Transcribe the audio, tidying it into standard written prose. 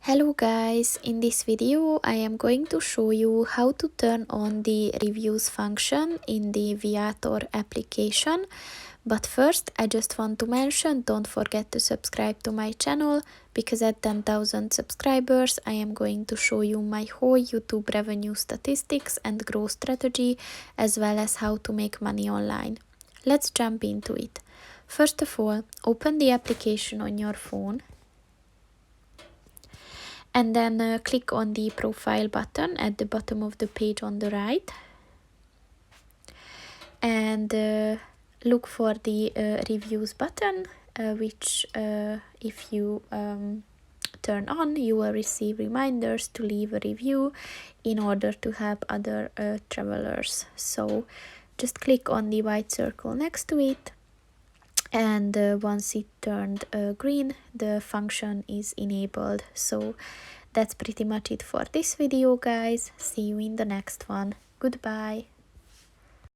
Hello guys, in this video I am going to show you how to turn on the reviews function in the Viator application. But first I just want to mention, don't forget to subscribe to my channel, because at 10,000 subscribers I am going to show you my whole YouTube revenue statistics and growth strategy, as well as how to make money online. Let's jump into it. First of all, open the application on your phone. And then click on the profile button at the bottom of the page on the right. And look for the reviews button, which if you turn on, you will receive reminders to leave a review in order to help other travelers. So just click on the white circle next to it. And once it turned green, the function is enabled. So that's pretty much it for this video, guys. See you in the next one. Goodbye.